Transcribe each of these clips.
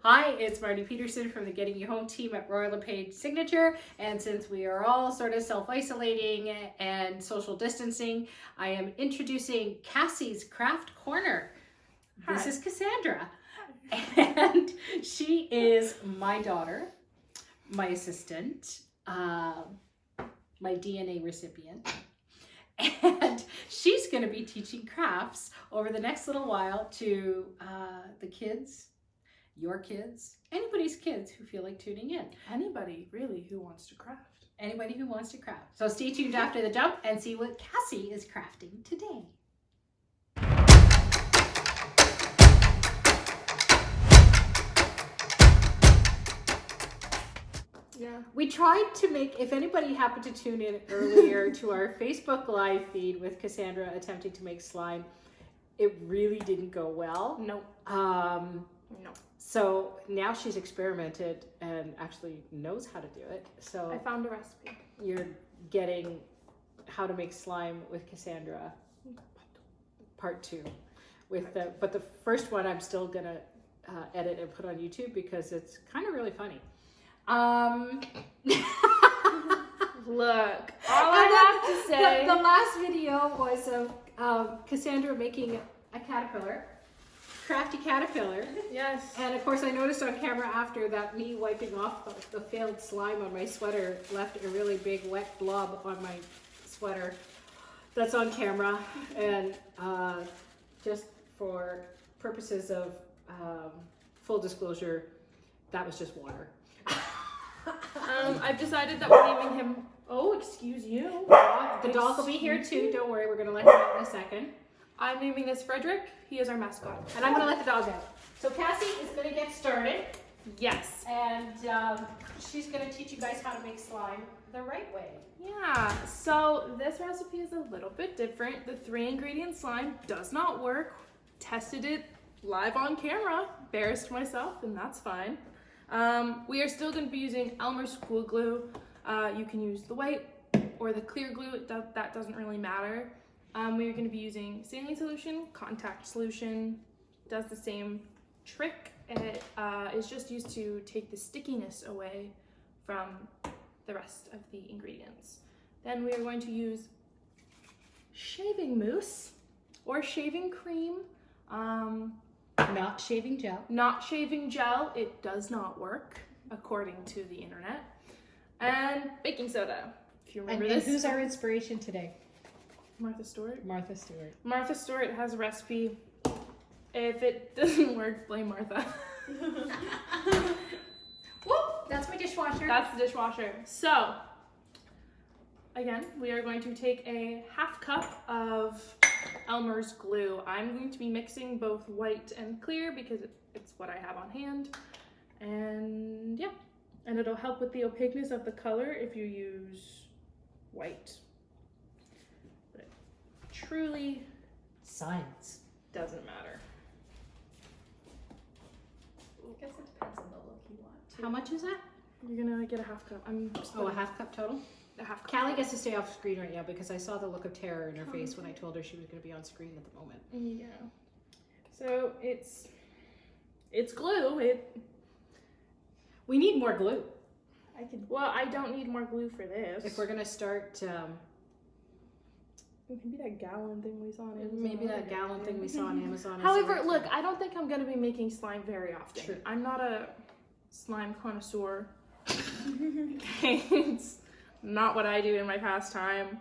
Hi, it's Marnie Pedersen from the Getting You Home team at LePage Signature. And since we are all sort of self-isolating and social distancing, I am introducing Cassie's Craft Corner. Hi. This is Cassandra. And she is my daughter, my assistant, my DNA recipient. And she's going to be teaching crafts over the next little while to the kids, your kids, anybody's kids who feel like tuning in. Anybody, really, who wants to craft. Anybody who wants to craft. So stay tuned after the jump and see what Cassie is crafting today. Yeah. We tried to make, if anybody happened to tune in earlier to our Facebook live feed with Cassandra attempting to make slime, it really didn't go well. No. No. So now she's experimented and actually knows how to do it. So I found a recipe. You're getting how to make slime with Cassandra part 2 with but the first one I'm still gonna edit and put on YouTube because it's kind of really funny. Look, all I have to say, the last video was of Cassandra making a caterpillar, crafty caterpillar. Yes. And of course I noticed on camera after that me wiping off the failed slime on my sweater left a really big wet blob on my sweater. That's on camera. And just for purposes of full disclosure, that was just water. I've decided that we're naming him. Oh, excuse you. The dog will be here too. Don't worry, we're gonna let him out in a second. I'm naming this Frederick. He is our mascot, and I'm gonna let the dog out. So Cassie is gonna get started. Yes. And she's gonna teach you guys how to make slime the right way. Yeah. So this recipe is a little bit different. The 3-ingredient slime does not work. Tested it live on camera. Embarrassed myself, and that's fine. We are still going to be using Elmer's school glue. You can use the white or the clear glue. That doesn't really matter. We are going to be using saline solution, contact solution. Does the same trick. It is just used to take the stickiness away from the rest of the ingredients. Then we are going to use shaving mousse or shaving cream. Not shaving gel. Not shaving gel. It does not work, according to the internet. And baking soda, if you remember this. And who's our inspiration today? Martha Stewart. Martha Stewart. Martha Stewart has a recipe. If it doesn't work, blame Martha. Whoop, that's my dishwasher. That's the dishwasher. So, again, we are going to take a 1/2 cup of Elmer's glue. I'm going to be mixing both white and clear because it's what I have on hand. And yeah, and it'll help with the opaqueness of the color if you use white. But it truly science doesn't matter. I guess it depends on the look you want too. How much is that? You're gonna get a 1/2 cup. Oh, a 1/2 cup total? A 1/2 cup. Callie gets to stay off screen right now because I saw the look of terror in her face when I told her she was going to be on screen at the moment. Yeah. So it's glue. We need more glue. Well, I don't need more glue for this. If we're going to start... maybe that gallon thing we saw on Amazon. Maybe that gallon thing we saw on Amazon. However, look, I don't think I'm going to be making slime very often. True. I'm not a slime connoisseur. Okay, it's not what I do in my pastime.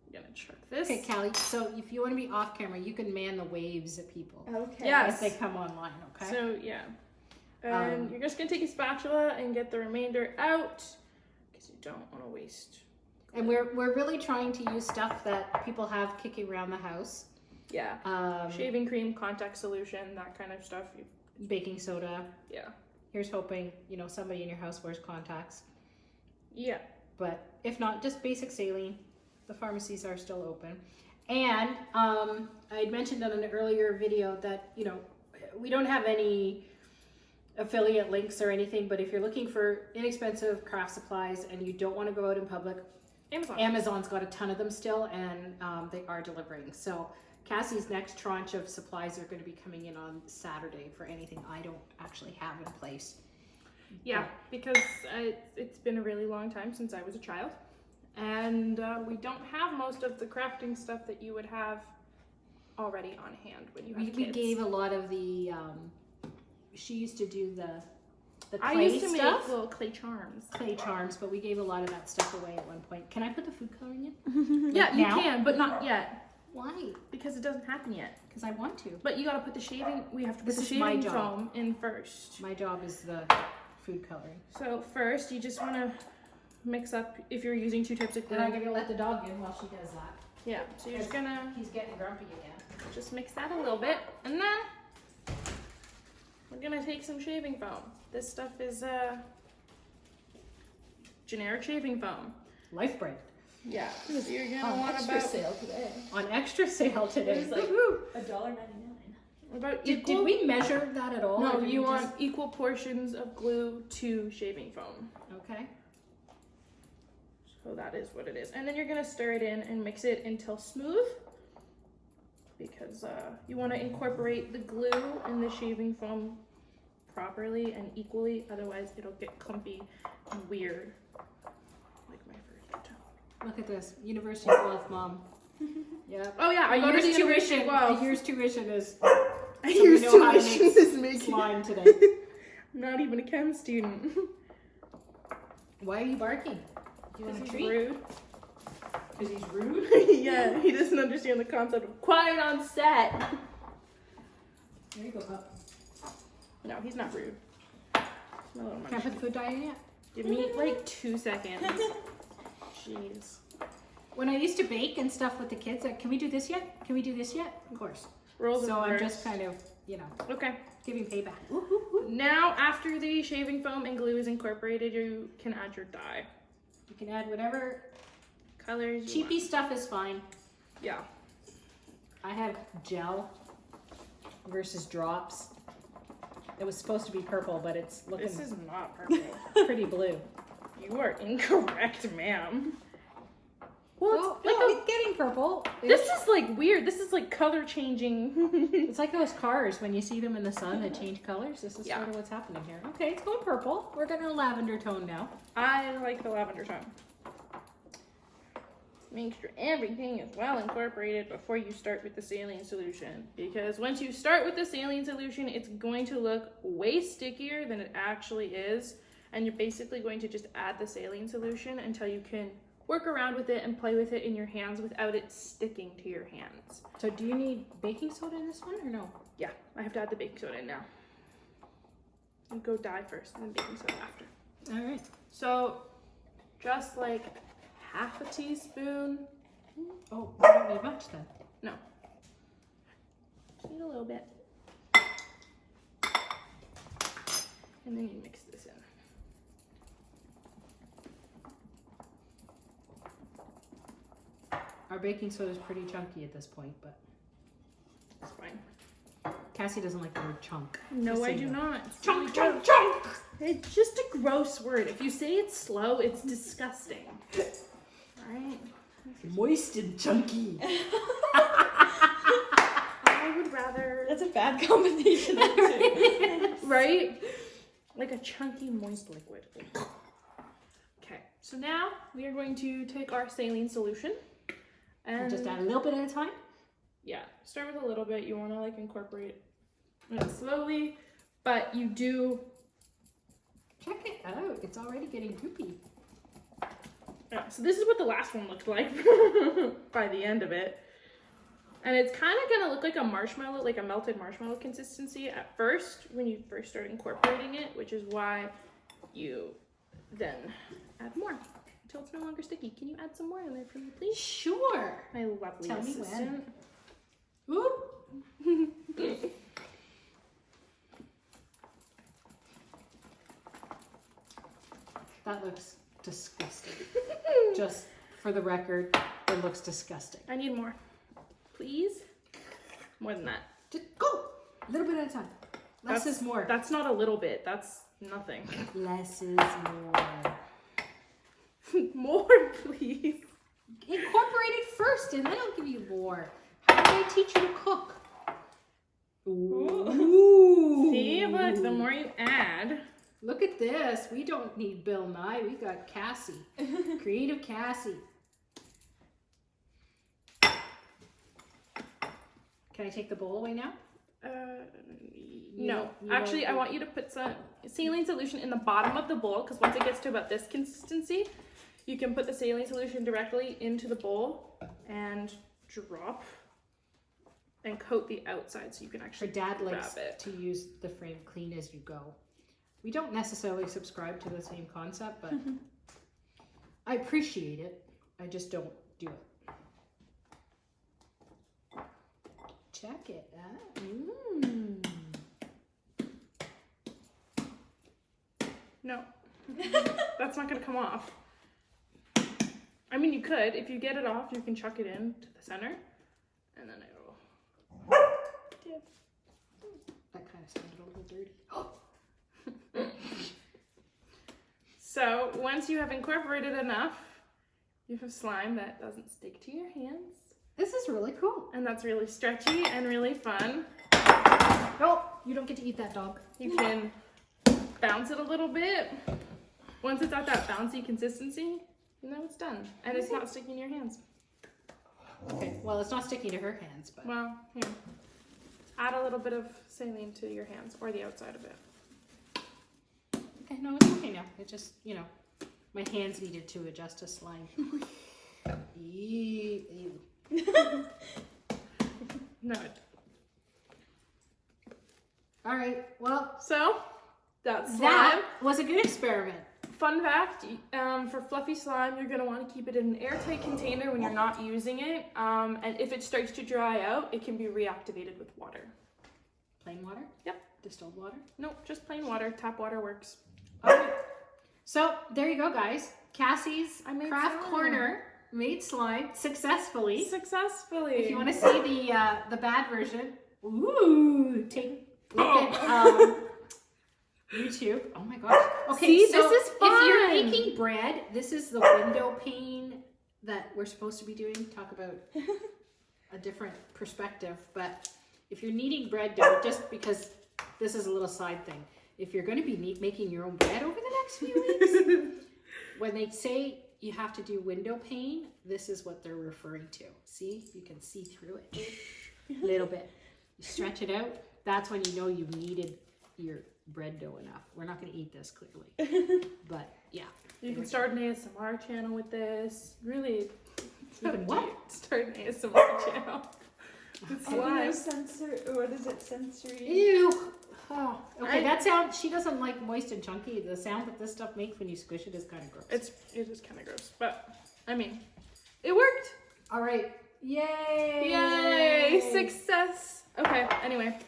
I'm going to chuck this. Okay, Callie, so if you want to be off camera, you can man the waves at people. Okay. Yes. As they come online, okay? So, yeah. And you're just going to take a spatula and get the remainder out because you don't want to waste. And we're really trying to use stuff that people have kicking around the house. Yeah. Shaving cream, contact solution, that kind of stuff. Baking soda. Yeah. Here's hoping, somebody in your house wears contacts. Yeah. But if not, just basic saline. The pharmacies are still open. And I had mentioned on an earlier video that, we don't have any affiliate links or anything, but if you're looking for inexpensive craft supplies and you don't want to go out in public, Amazon's got a ton of them still, and they are delivering. So Cassie's next tranche of supplies are going to be coming in on Saturday for anything I don't actually have in place. Yeah, because it's been a really long time since I was a child, and we don't have most of the crafting stuff that you would have already on hand when you have kids. We gave a lot of the, she used to do the clay I used to stuff. make little clay charms. Clay charms, but we gave a lot of that stuff away at one point. Can I put the food coloring in? Yeah, you now? can, but not yet. Why? Because it doesn't happen yet. Because I want to. But you gotta put the shaving, we have to put This the is my shaving job. foam in first. My job is the food coloring. So first, you just wanna mix up, if you're using 2 types of glue. And I'm going to let the dog in while she does that. Yeah, so you're just gonna He's getting grumpy again. just mix that a little bit, and then we're gonna take some shaving foam. This stuff is generic shaving foam. Life brand. Yeah, so you're gonna On want extra about sale today. On extra sale today. It was like Woohoo! $1.99. Did we measure that at all? No, or did you we want just- equal portions of glue to shaving foam. Okay. So that is what it is. And then you're gonna stir it in and mix it until smooth, because you wanna incorporate the glue and the shaving foam properly and equally, otherwise it'll get clumpy and weird. Like my first time. Look at this. University of Guelph, Mom. Yep. Oh yeah, I go to the University of A Guelph. year's tuition is A so we year's know how to tuition make is making slime today. not even a chem student. Why are you barking? Do you want a He's treat? rude. Because he's rude? Yeah, he doesn't understand the concept of quiet on set. There you go, pup. No, he's not rude. He's my little Can I munchkin. put the food dye in yet? Give me like 2 seconds. Jeez. When I used to bake and stuff with the kids, like, can we do this yet? Can we do this yet? Of course. Rolls So of I'm reverse. just kind of, Okay. giving payback. Ooh, ooh, ooh. Now, after the shaving foam and glue is incorporated, you can add your dye. You can add whatever. Colors you Cheapy stuff is fine. want. Yeah. I have gel versus drops. It was supposed to be purple, but it's looking This is not purple. pretty blue. You are incorrect, ma'am. Well, it's getting purple. This is like weird. This is like color changing. It's like those cars when you see them in the sun that change colors. This is Yeah. sort of what's happening here. Okay, it's going purple. We're going to lavender tone now. I like the lavender tone. Make sure everything is well incorporated before you start with the saline solution. Because once you start with the saline solution, it's going to look way stickier than it actually is. And you're basically going to just add the saline solution until you can work around with it and play with it in your hands without it sticking to your hands. So do you need baking soda in this one or no? Yeah, I have to add the baking soda in now. You go dye first and then baking soda after. All right. So just like half a teaspoon. Oh, we don't need much then. No. Just need a little bit. And then you mix this in. Our baking soda is pretty chunky at this point, but It's fine. Cassie doesn't like the word chunk. No, Just so I you do know. not. It's Chunk, really chunk, gross. chunk! It's just a gross word. If you say it slow, it's disgusting. Alright? Moist and chunky. I would rather... That's a bad combination of two. Right? Like a chunky, moist liquid. Okay, so now we are going to take our saline solution and Just add a little bit at a time. yeah, start with a little bit. You want to like incorporate it slowly, but you do. Check it out. It's already getting goopy. Yeah, so this is what the last one looked like by the end of it. And it's kind of going to look like a marshmallow, like a melted marshmallow consistency at first when you first start incorporating it, which is why you then add more until it's no longer sticky. Can you add some more in there for me, please? Sure. My lovely Tell me assistant. Whoop. That looks disgusting. Just for the record, it looks disgusting. I need more. Please? More than that. Just go. A little bit at a time. Less is more. That's not a little bit. That's nothing. Less is more. More, please. Incorporate it first and then I'll give you more. How I teach you to cook? Ooh. See, look, the more you add. Look at this. We don't need Bill Nye. We got Cassie. Creative Cassie. Can I take the bowl away now? No. Actually, I want you to put some saline solution in the bottom of the bowl, because once it gets to about this consistency, you can put the saline solution directly into the bowl and drop and coat the outside so you can Her actually dad likes grab it. to use the frame clean as you go. We don't necessarily subscribe to the same concept, but I appreciate it. I just don't do it. Check it. No, that's not gonna come off. I mean, you could. If you get it off, you can chuck it in to the center, and then it'll... That kind of sounded a little dirty. So once you have incorporated enough, you have slime that doesn't stick to your hands. This is really cool. And that's really stretchy and really fun. Oh, you don't get to eat that, dog. You can bounce it a little bit. Once it's at that bouncy consistency, you know it's done. And it's not sticking to your hands. Okay, well, it's not sticking to her hands, but... Well, here. Add a little bit of saline to your hands or the outside of it. Okay, no, it's okay now. It just, you know, my hands needed to adjust to slime. Ew. No. All right, well, So, that's slime. that was a good experiment. Fun fact, for fluffy slime, you're going to want to keep it in an airtight container when you're not using it. And if it starts to dry out, it can be reactivated with water. Plain water? Yep. Distilled water? Nope, just plain water. Tap water works. Okay. So there you go, guys. Cassie's I made Craft slime. Corner made slime successfully. Successfully. If you want to see the bad version, ooh, look at YouTube. Oh my gosh. Okay, See, so this is if you're fun. making bread, this is the window pane that we're supposed to be doing. Talk about a different perspective. But if you're kneading bread dough, just because this is a little side thing, if you're going to be making your own bread over the next few weeks, when they say you have to do window pane, this is what they're referring to. See, you can see through it a little bit. You stretch it out. That's when you know you've kneaded your bread dough enough. We're not going to eat this clearly, but yeah. You can start an ASMR channel with this. Really. You can what? Start an ASMR channel. It's slime. What is it? Sensory. Ew. Oh, okay, that sound, she doesn't like moist and chunky. The sound that this stuff makes when you squish it is kind of gross. It is kind of gross, but I mean, it worked. All right. Yay. Yay! Success. Okay. Anyway,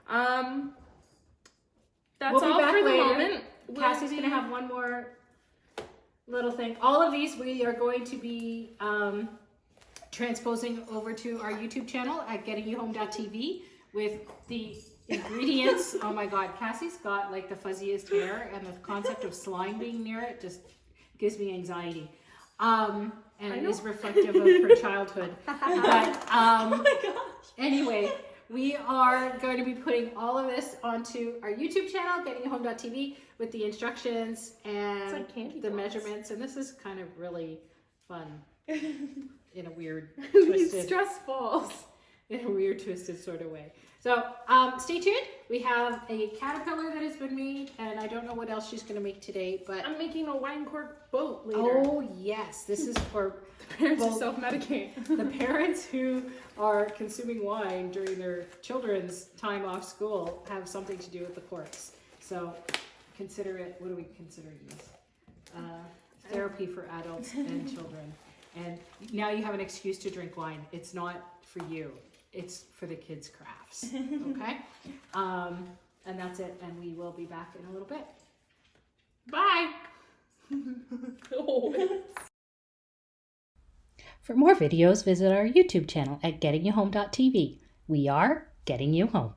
that's We'll be all back for the later. moment. Cassie's going to have one more little thing. All of these we are going to be transposing over to our YouTube channel at gettingyouhome.tv with the ingredients. Oh my God, Cassie's got like the fuzziest hair, and the concept of slime being near it just gives me anxiety. And it is reflective of her childhood. But Oh my gosh. anyway, we are going to be putting all of this onto our YouTube channel, gettingyouhome.tv, with the instructions and like candy the floss. measurements. And this is kind of really fun in a weird, These twisted, stress balls. in a weird, twisted sort of way. So stay tuned. We have a caterpillar that has been made, and I don't know what else she's going to make today, but I'm making a wine cork boat later. oh yes, this is for Parents who both self-medicate. the parents who are consuming wine during their children's time off school have something to do with the corks. So consider it, what are we considering this? Therapy for adults and children. And now you have an excuse to drink wine. It's not for you. It's for the kids' crafts, okay? And that's it, and we will be back in a little bit. Bye! For more videos, visit our YouTube channel at gettingyouhome.tv. We are Getting You Home.